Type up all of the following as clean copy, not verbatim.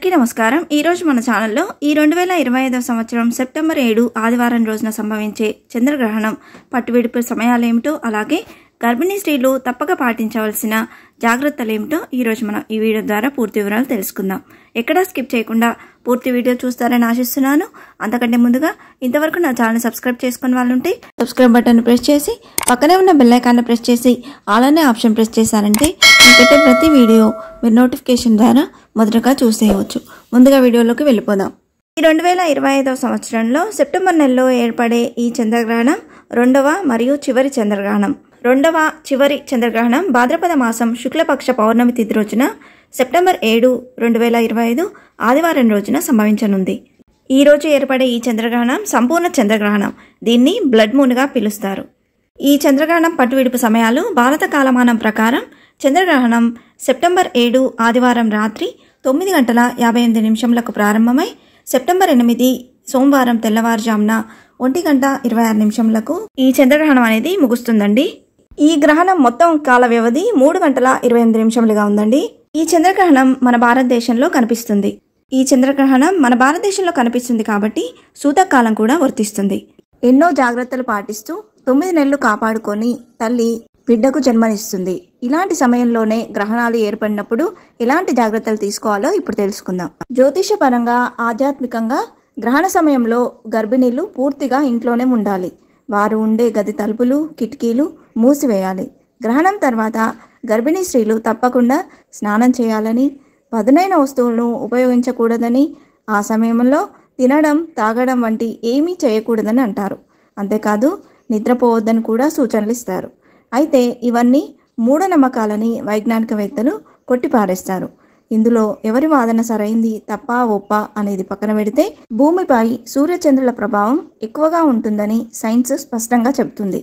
అందరికీ నమస్కారం। ఈ రోజు మన ఛానల్లో ఈ 2025వ సంవత్సరం సెప్టెంబర్ 7 ఆదివారం రోజున సంభవించే చంద్రగ్రహణం పట్టువిడుపు సమయాలేమిటో అలాగే గర్భిణీ స్త్రీలు తప్పక పాటించవలసిన జాగ్రత్తలేమిటో ఈ రోజు మనం ఈ వీడియో ద్వారా పూర్తి వివరాలు తెలుసుకుందాం। ఎక్కడా స్కిప్ చేయకుండా పూర్తి వీడియో చూస్తారని ఆశిస్తున్నాను। అంతకంటే ముందుగా ఇంతవరకు నా ఛానల్ సబ్స్క్రైబ్ చేసుకున్న వాళ్ళు ఉంటే సబ్స్క్రైబ్ బటన్ ప్రెస్ చేసి పక్కనే ఉన్న బెల్ ఐకాన్ ప్రెస్ చేసి ఆల్ అనే ఆప్షన్ ప్రెస్ చేశారంటే నేను ప్రతి వీడియో మీరు నోటిఫికేషన్ ద్వారా మొదటగా చూసేయవచ్చు। ముందుగా వీడియోలోకి వెళ్ళిపోదాం। ఈ 2025వ సంవత్సరంలో సెప్టెంబర్ నెలలో ఏర్పడే ఈ చంద్రగ్రహణం రెండవ మరియు చివరి చంద్రగ్రహణం। రెండవ చివరి చంద్రగ్రహణం భాద్రపద మాసం శుక్లపక్ష పౌర్ణమి తిథి రోజున సెప్టెంబర్ 7, 2025 ఆదివారం రోజున సంభవించనుంది। ఈ రోజు ఏర్పడే ఈ చంద్రగ్రహణం సంపూర్ణ చంద్రగ్రహణం। దీన్ని బ్లడ్ మూన్గా పిలుస్తారు। ఈ చంద్రగ్రహణం పట్టువిడుపు సమయాలు భారత కాలమానం ప్రకారం చంద్రగ్రహణం సెప్టెంబర్ 7 ఆదివారం రాత్రి 9:58 ప్రారంభమై సెప్టెంబర్ 8 సోమవారం తెల్లవారుజామున 1:26 ఈ చంద్రగ్రహణం అనేది ముగుస్తుందండి। ఈ గ్రహణం మొత్తం కాల వ్యవధి 3:28 ఉందండి। ఈ చంద్రగ్రహణం మన భారతదేశంలో కనిపిస్తుంది। ఈ చంద్రగ్రహణం మన భారతదేశంలో కనిపిస్తుంది కాబట్టి సూతకాలం కూడా వర్తిస్తుంది। ఎన్నో జాగ్రత్తలు పాటిస్తూ 9 నెలలు కాపాడుకొని తల్లి బిడ్డకు జన్మనిస్తుంది। ఇలాంటి సమయంలోనే గ్రహణాలు ఏర్పడినప్పుడు ఎలాంటి జాగ్రత్తలు తీసుకోవాలో ఇప్పుడు తెలుసుకుందాం। జ్యోతిషపరంగా ఆధ్యాత్మికంగా గ్రహణ సమయంలో గర్భిణీలు పూర్తిగా ఇంట్లోనే ఉండాలి। వారు ఉండే గది తలుపులు కిటికీలు మూసివేయాలి। గ్రహణం తర్వాత గర్భిణీ స్త్రీలు తప్పకుండా స్నానం చేయాలని, పదునైన వస్తువులను ఉపయోగించకూడదని, ఆ సమయంలో తినడం తాగడం వంటి ఏమీ చేయకూడదని అంటారు। అంతేకాదు నిద్రపోవద్దని కూడా సూచనలు ఇస్తారు। అయితే ఇవన్నీ మూఢనమ్మకాలని వైజ్ఞానికవేత్తలు కొట్టిపారేస్తారు। ఇందులో ఎవరి వాదన సరైంది తప్ప ఒప్ప అనేది పక్కన పెడితే భూమిపై సూర్యచంద్రుల ప్రభావం ఎక్కువగా ఉంటుందని సైన్స్ స్పష్టంగా చెబుతుంది।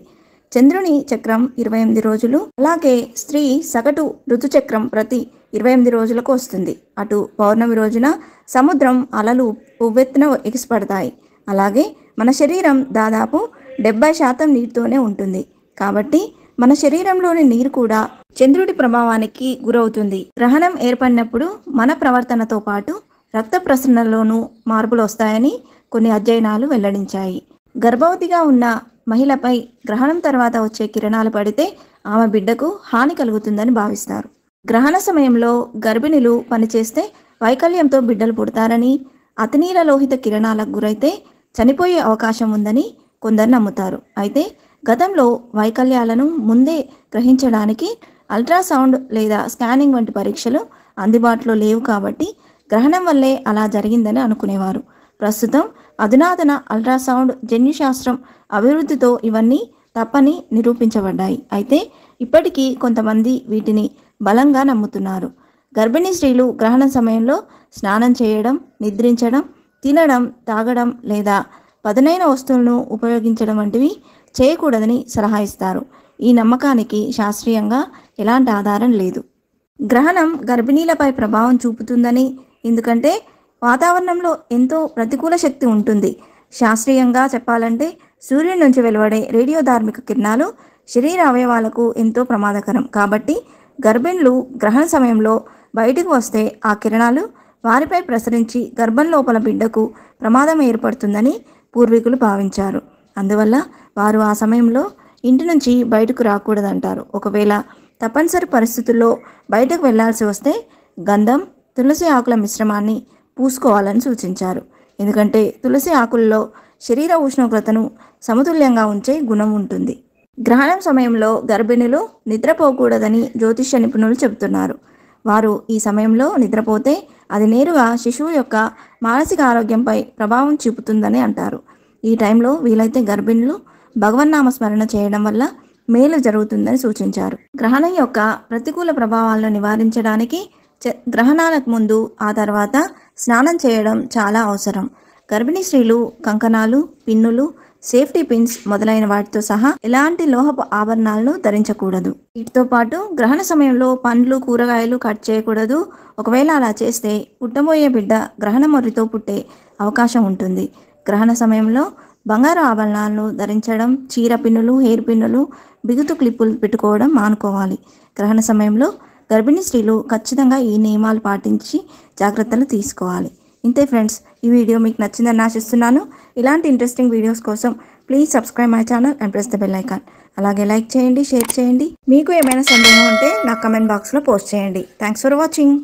చంద్రుని చక్రం 28 రోజులు, అలాగే స్త్రీ సగటు ఋతుచక్రం ప్రతి 28 రోజులకు వస్తుంది। అటు పౌర్ణమి రోజున సముద్రం అలలు ఉవ్వెత్తున ఎగిసిపడతాయి। అలాగే మన శరీరం దాదాపు 70% నీటితోనే ఉంటుంది కాబట్టి మన శరీరంలోని నీరు కూడా చంద్రుడి ప్రభావానికి గురవుతుంది। గ్రహణం ఏర్పడినప్పుడు మన ప్రవర్తనతో పాటు రక్త ప్రసరణలోనూ మార్పులు వస్తాయని కొన్ని అధ్యయనాలు వెల్లడించాయి। గర్భవతిగా ఉన్న మహిళపై గ్రహణం తర్వాత వచ్చే కిరణాలు పడితే ఆమె బిడ్డకు హాని కలుగుతుందని భావిస్తారు। గ్రహణ సమయంలో గర్భిణులు పనిచేస్తే వైకల్యంతో బిడ్డలు పుడతారని, అతినీల లోహిత కిరణాలకు గురైతే చనిపోయే అవకాశం ఉందని కొందరు నమ్ముతారు। అయితే గతంలో వైకల్యాలను ముందే గ్రహించడానికి అల్ట్రాసౌండ్ లేదా స్కానింగ్ వంటి పరీక్షలు అందుబాటులో లేవు కాబట్టి గ్రహణం వల్లే అలా జరిగిందని అనుకునేవారు। ప్రస్తుతం అధునాతన అల్ట్రాసౌండ్ జన్యుశాస్త్రం అభివృద్ధితో ఇవన్నీ తప్పని నిరూపించబడ్డాయి। అయితే ఇప్పటికీ కొంతమంది వీటిని బలంగా నమ్ముతున్నారు। గర్భిణీ స్త్రీలు గ్రహణం సమయంలో స్నానం చేయడం, నిద్రించడం, తినడం తాగడం లేదా పదునైన వస్తువులను ఉపయోగించడం వంటివి చేయకూడదని సలహా ఇస్తారు। ఈ నమ్మకానికి శాస్త్రీయంగా ఎలాంటి ఆధారం లేదు। గ్రహణం గర్భిణీలపై ప్రభావం చూపుతుందని, ఎందుకంటే వాతావరణంలో ఎంతో ప్రతికూల శక్తి ఉంటుంది। శాస్త్రీయంగా చెప్పాలంటే సూర్యుడి నుంచి వెలువడే రేడియోధార్మిక కిరణాలు శరీర అవయవాలకు ఎంతో ప్రమాదకరం కాబట్టి గర్భిణులు గ్రహణ సమయంలో బయటకు వస్తే ఆ కిరణాలు వారిపై ప్రసరించి గర్భం లోపల బిడ్డకు ప్రమాదం ఏర్పడుతుందని పూర్వీకులు భావించారు। అందువల్ల వారు ఆ సమయంలో ఇంటి నుంచి బయటకు రాకూడదంటారు। ఒకవేళ తప్పనిసరి పరిస్థితుల్లో బయటకు వెళ్లాల్సి వస్తే గంధం, తులసి ఆకుల మిశ్రమాన్ని పూసుకోవాలని సూచించారు। ఎందుకంటే తులసి ఆకుల్లో శరీర ఉష్ణోగ్రతను సమతుల్యంగా ఉంచే గుణం ఉంటుంది। గ్రహణం సమయంలో గర్భిణులు నిద్రపోకూడదని జ్యోతిష్య నిపుణులు చెబుతున్నారు। వారు ఈ సమయంలో నిద్రపోతే అది నేరుగా శిశువు యొక్క మానసిక ఆరోగ్యంపై ప్రభావం చూపుతుందని అంటారు। ఈ టైంలో వీలైతే గర్భిణులు భగవన్నామ స్మరణ చేయడం వల్ల మేలు జరుగుతుందని సూచించారు। గ్రహణం యొక్క ప్రతికూల ప్రభావాలను నివారించడానికి గ్రహణాలకు ముందు ఆ తర్వాత స్నానం చేయడం చాలా అవసరం। గర్భిణీ స్త్రీలు కంకణాలు, పిన్నులు, సేఫ్టీ పిన్స్ మొదలైన వాటితో సహా ఎలాంటి లోహపు ఆభరణాలను ధరించకూడదు। వీటితో పాటు గ్రహణ సమయంలో పండ్లు కూరగాయలు కట్ చేయకూడదు। ఒకవేళ అలా చేస్తే పుట్టబోయే బిడ్డ గ్రహణ మొర్రితో పుట్టే అవకాశం ఉంటుంది। గ్రహణ సమయంలో బంగారు ఆభరణాలను ధరించడం, చీర పిన్నులు, హెయిర్ పిన్నులు, బిగుతు క్లిప్పులు పెట్టుకోవడం మానుకోవాలి। గ్రహణ సమయంలో గర్భిణీ స్త్రీలు ఖచ్చితంగా ఈ నియమాలు పాటించి జాగ్రత్తలు తీసుకోవాలి. ఇంతే ఫ్రెండ్స్, ఈ వీడియో మీకు నచ్చిందని ఆశిస్తున్నాను. ఇలాంటి ఇంట్రెస్టింగ్ వీడియోస్ కోసం please subscribe my channel and press the bell icon. అలాగే లైక్ చేయండి, షేర్ చేయండి. మీకు ఏమైనా సందేహం ఉంటే నా కమెంట్ బాక్స్లో పోస్ట్ చేయండి. Thanks for watching.